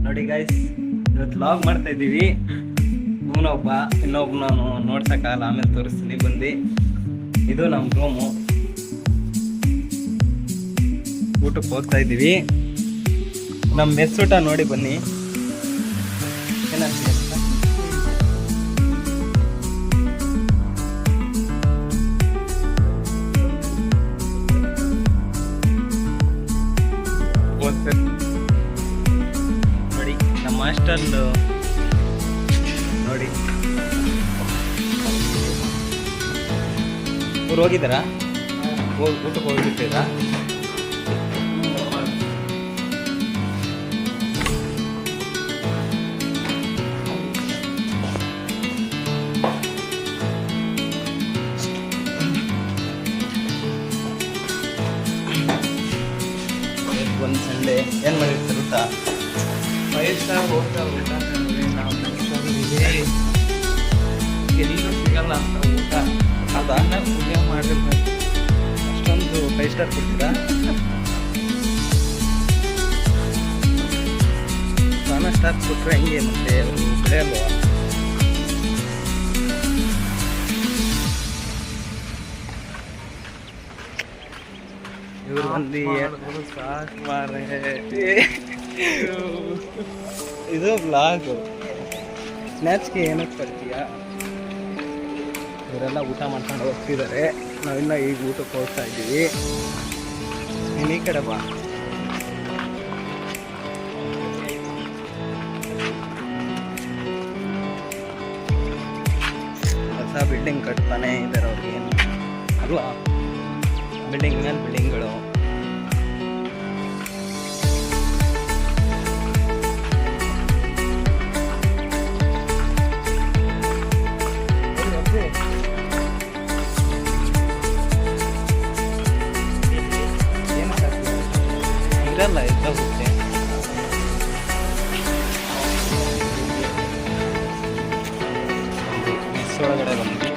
ನೋಡಿ ಗೈಸ್, ಇವತ್ತು ಲಾಗ್ ಮಾಡ್ತಾ ಇದ್ದೀವಿ. ಇವನೊಬ್ಬ, ಇನ್ನೊಬ್ಬ ನಾನು ನೋಡ್ಸಕ್ಕಾಗಲ್ಲ, ಆಮೇಲೆ ತೋರಿಸ್ತೀನಿ ಬಂದು. ಇದು ನಮ್ಮ ರೂಮು. ಊಟಕ್ಕೆ ಹೋಗ್ತಾ ಇದ್ದೀವಿ. ನಮ್ಮ ಮೆಸ್ ಊಟ ನೋಡಿ ಬನ್ನಿ. ಏನಂತ ನೋಡಿ ನಮ್ಮ ಹಾಸ್ಟೆಲ್ ನೋಡಿ. ಇವ್ರು ಹೋಗಿದ್ದಾರಾ? ಊಟಕ್ಕೆ ಹೋಗಿರ್ತೀರಾ? ಒಂದು ಸಂಡೇ ಏನು ಮಾಡಿರ್ತಾರೆ ಊಟ? 5 ಸ್ಟಾರ್ ಹೋಟೆಲ್ ಊಟ. ಎಲ್ಲೂ ಸಿಗಲ್ಲ ಅಂತ ಊಟ. ಅದನ್ನ ಪುಣ್ಯ ಮಾಡಿರ್ಬೇಕು. ಅಷ್ಟೊಂದು 5 ಸ್ಟಾರ್ ಕೊಡ್ತೀರಾ? ನಾನು ಸ್ಟಾರ್ ಕೊಟ್ಟರೆ ಹೆಂಗೆ ಮತ್ತೆ ಅವರು ಬೆಳೆಯಲ್ವಾ? ಇವ್ರು ಬಂದು ಸಾಕು ಮಾರೆ. ಇದು ಬ್ಲಾಗು. ಸ್ನ್ಯಾಚ್ಗೆ ಏನಕ್ಕೆ ಬರ್ತೀಯಾ? ಇವರೆಲ್ಲ ಊಟ ಮಾಡ್ಕೊಂಡು ಹೋಗ್ತಿದ್ದಾರೆ. ನಾವಿನ್ನ ಈಗ ಊಟಕ್ಕೆ ಹೋಗ್ತಾ ಇದ್ದೀವಿ. ನೀನು ಈ ಕಡೆ ಬಾ. ಹೊಸ ಬಿಲ್ಡಿಂಗ್ ಕಟ್ತಾನೆ ಇದ್ದಾರೆ ಅವ್ರಿಗೆ ಅಲ್ವಾ? ಬಿಲ್ಡಿಂಗ್ ಮೇಲೆ ಬಿಲ್ಡಿಂಗ್ಗಳು. ಇರಲ್ಲ ಇದ್ದಾಗುತ್ತೆ. ಒಳಗಡೆ ಬಂದ್ವಿ.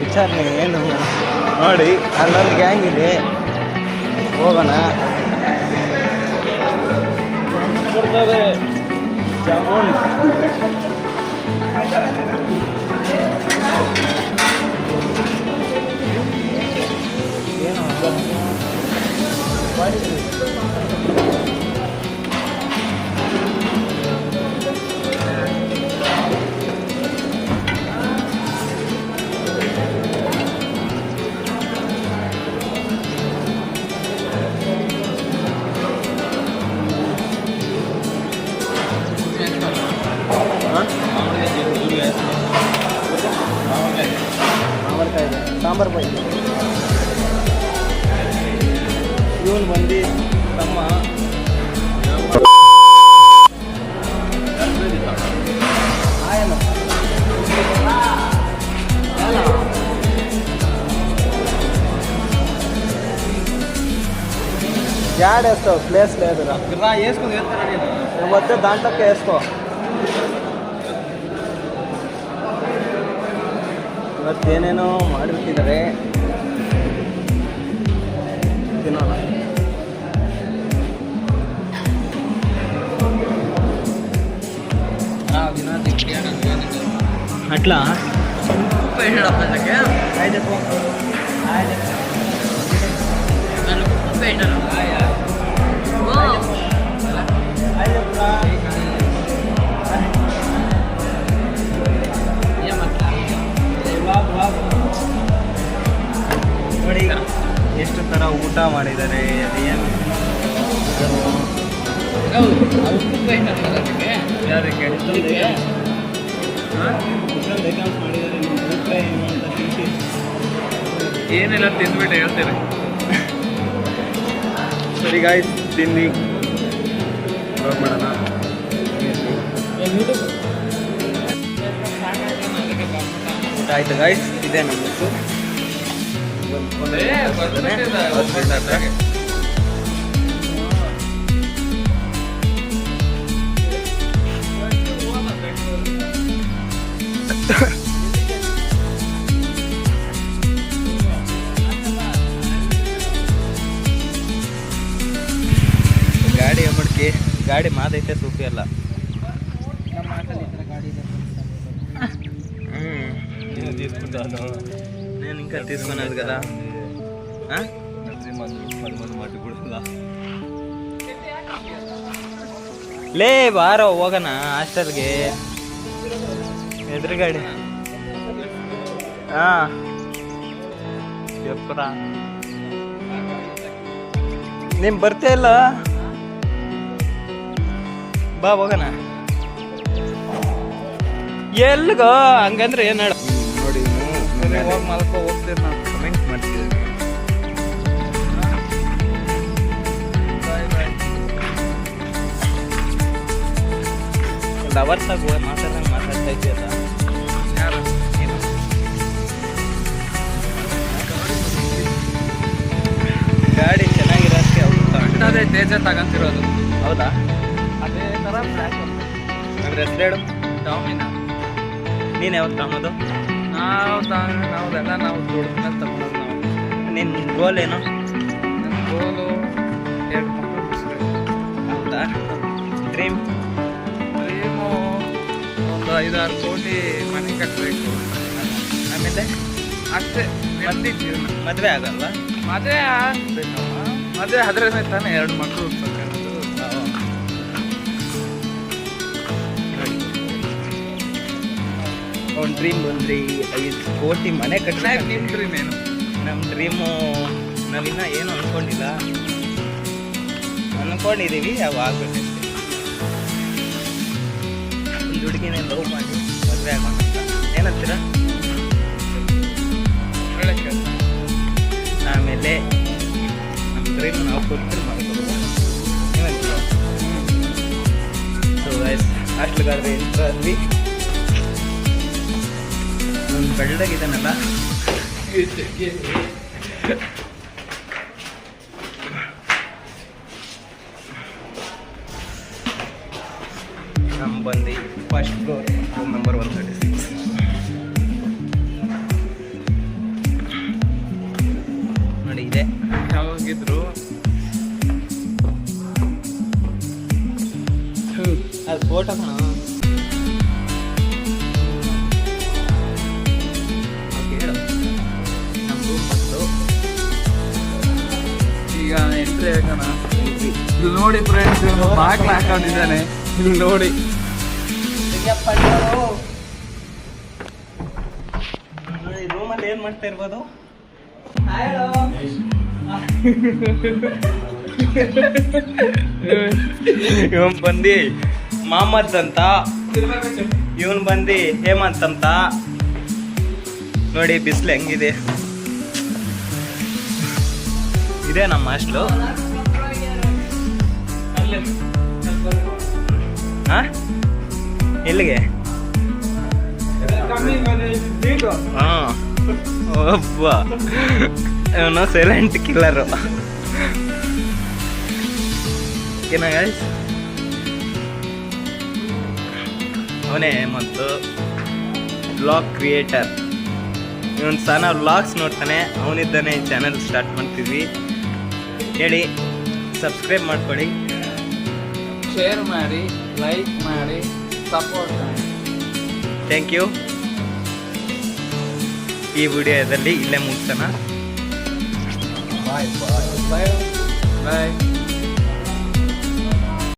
ವಿಚಾರಣೆ ಏನು ನೋಡಿ, ಅಲ್ಲೊಂದು ಗ್ಯಾಂಗ್ ಇದೆ, ಹೋಗೋಣ. ಕೊಡ್ತವೆ ಜಾಮೂನ್. ಏನು ಸಾಂಬಾರು ಪೈ. ಇವನು ಬಂದು ತಮ್ಮ యాడ్ వేస్తావు ప్లేస్ లేదురా వేసుకుని వద్ద దాంట్లోకి వేసుకో. ಇವತ್ತೇನೇನೋ ಮಾಡಿಬಿಟ್ಟಿದ್ದಾರೆ, ತಿನ್ನೋಣ. అట్లా ನೋಡಿ ಎಷ್ಟು ಥರ ಊಟ ಮಾಡಿದ್ದಾರೆ. ಅದೇನು ಏನೆಲ್ಲ ತಿಂದ್ಬಿಟ್ಟು ಹೇಳ್ತೀರಿ. ಸರಿ ಗಾಯ್ಸ್, ತಿಂದು ಮಾಡೋಣ. ಊಟ ಆಯ್ತು ಗಾಯ್ಸ್, ಇದೆ ನಮ್ಮದು. ಗಾಡಿ ಮಾದೈತೆ ಸೂಪಿ ಅಲ್ಲ. ನಮ್ಮ ಆಟಲ್ಲಿ ಈ ಥರ ಗಾಡಿ ಇದೆ నేను తీసుకుంటాను. నేను ఇంకా తీసుకున్నాను కదా. ಲೇ ಬಾರೋ ಹೋಗೋಣ ಹಾಸ್ಟೆಲ್ಗೆ. ಎದುರುಗಡೆ ಹಾಂ ಎಪ್ಪರ ನೀನು ಬರ್ತಾ ಇಲ್ಲ. ಬಾ ಹೋಗೋಣ. ಎಲ್ಗೋ ಹಂಗಂದ್ರೆ ಏನು ಹೇಳ ನೋಡಿ. ಹೋಗಿ ಮಲ್ಕೋ ಹೋಗ್ತೀರಿ ನಾವು. ಕಮೆಂಟ್ ಮಾಡ್ತಿದ್ದೀವಿ. ಲವರ್ಸ್ ಆಗುವ ಮಾತಾಡ್ತಾ ಇದೆಯಲ್ಲ. ಯಾರು ಏನು ಗಾಡಿ ಚೆನ್ನಾಗಿರೋದಕ್ಕೆ ಅದೇ ತೇಜ ತಗೊಂತಿರೋದು. ಹೌದಾ? ಅದೇ ಥರ ಬ್ಲ್ಯಾಕ್ ಅಂದ್ರೆ ಹೆಸರು ಹೇಳು. ಡಾಮಿನ. ನೀನು ಯಾವಾಗ ತಗೊಳೋದು? ನಾವೆಲ್ಲ ನಾವು ದುಡ್ದು ತಗೊಳೋದು. ನಾವು ನಿನ್ನ ಗೋಲ್ ಏನು? ನನ್ನ ಗೋಲು 2 ಮಕ್ಕಳು ಬಿಡಿಸ್ಬೇಕು. ಹೌದಾ? ಡ್ರೀಮ್ ಡ್ರೀಮು ಒಂದು 5-6 ಕೋಟಿ ಮನೆ ಕಟ್ಟಬೇಕು. ಆಮೇಲೆ ಅಷ್ಟೇ ನೆಮ್ಮದಿ ಜೀವನ. ಮದುವೆ ಆಗಲ್ಲ? ಮದುವೆ ಆಗ್ಬೇಕು. ಮದುವೆ ಅದರೇ ತಾನೇ 2 ಮಕ್ಕಳು ಹುಡ್ಬೇಕನ್ನೋದು. ಅವ್ನ ಡ್ರೀಮ್ ಬಂದ್ರಿ 5 ಕೋಟಿ ಮನೆ ಕಟ್ಟಬೇಕು. ನಿಮ್ಮ ಡ್ರೀಮ್ ಏನು? ನಮ್ಮ ಡ್ರೀಮು ನಾವಿನ್ನ ಏನು ಅಂದ್ಕೊಂಡಿಲ್ಲ. ಅಂದ್ಕೊಂಡಿದ್ದೀವಿ ಅವು ಆಗ್ಬೇಕಷ್ಟೆ. ಒಂದು ಹುಡುಗಿನೇ ಲವ್ ಮಾಡಿ ಮದುವೆ ಆಗೋಣ ಅಂತ. ಏನಂತೀರ? ಒಳ್ಳೆ ಕೆಲಸ. ಆಮೇಲೆ ನಮ್ಮ ಡ್ರೀಮ್ ನಾವು ಫುಲ್ಫಿಲ್ ಮಾಡ್ಕೊಬೋದು. ಏನಂತೀರ? ಸೊ ಗೈಸ್ ಹಾಸ್ಟೆಲ್ಗಾದ್ರೆ ಎಂಟ್ರಲ್ಲಿ ಒಂದು ಬೆಳ್ಳಗಿದ್ದಾನಲ್ಲ ನಮ್ಮ ಬಂದು ಫಸ್ಟ್ ಫ್ಲೋರ್ ರೂಮ್ ನಂಬರ್ 136. ನೋಡಿ ಇದೆ. ಯಾವಾಗಿದ್ರು ಅದು ಫೋಟೋ ಕಣ. ಹೇಳು. ನಮ್ಮ ರೂಮ್ ಬಂದು ಈಗ ಎಂಟ್ರಿ ಆಗೋಣ. ಇಲ್ಲಿ ನೋಡಿ ಫ್ರೆಂಡ್ಸ್, ಬಾಗ್ಲು ಹಾಕೊಂಡಿದ್ದಾನೆ. ಇಲ್ಲಿ ನೋಡಿ. ರೂಮಲ್ಲಿ ಏನು ಮಾಡ್ತಾ ಇರ್ಬೋದು? ಇವನ್ ಬಂದು ಮಹಮ್ಮದ್ ಅಂತ, ಇವನ್ ಬಂದು ಹೇಮಂತ್ ಅಂತ. ನೋಡಿ ಬಿಸಿಲು ಹೆಂಗಿದೆ. ಇದೇ ನಮ್ಮ ಹಾಸ್ಟ್ಲು. ಹಾ ಎಲ್ಲಿಗೆ? ಹಾಂ ಒಬ್ಬ ಇವನು ಸೈಲೆಂಟ್ ಕಿಲ್ಲರು. ಓಕೆನಾ ಗೈಸ್? ಅವನೇ ಮತ್ತು ವ್ಲಾಗ್ ಕ್ರಿಯೇಟರ್. ಇವನು ಸಹ ನಾವು ವ್ಲಾಗ್ಸ್ ನೋಡ್ತಾನೆ. ಅವನಿದ್ದಾನೆ ಈ ಚಾನಲ್ ಸ್ಟಾರ್ಟ್ ಮಾಡ್ತಿದ್ವಿ. ಹೇಳಿ, ಸಬ್ಸ್ಕ್ರೈಬ್ ಮಾಡ್ಕೊಳ್ಳಿ, ಶೇರ್ ಮಾಡಿ, ಲೈಕ್ ಮಾಡಿ, ಸಪೋರ್ಟ್ ಮಾಡಿ. Thank you. ಈ ವಿಡಿಯೋದಲ್ಲಿ ಇಲ್ಲೇ ಮುಗಿಸೋಣ. ಬಾಯ್ ಬಾಯ್ ಬಾಯ್.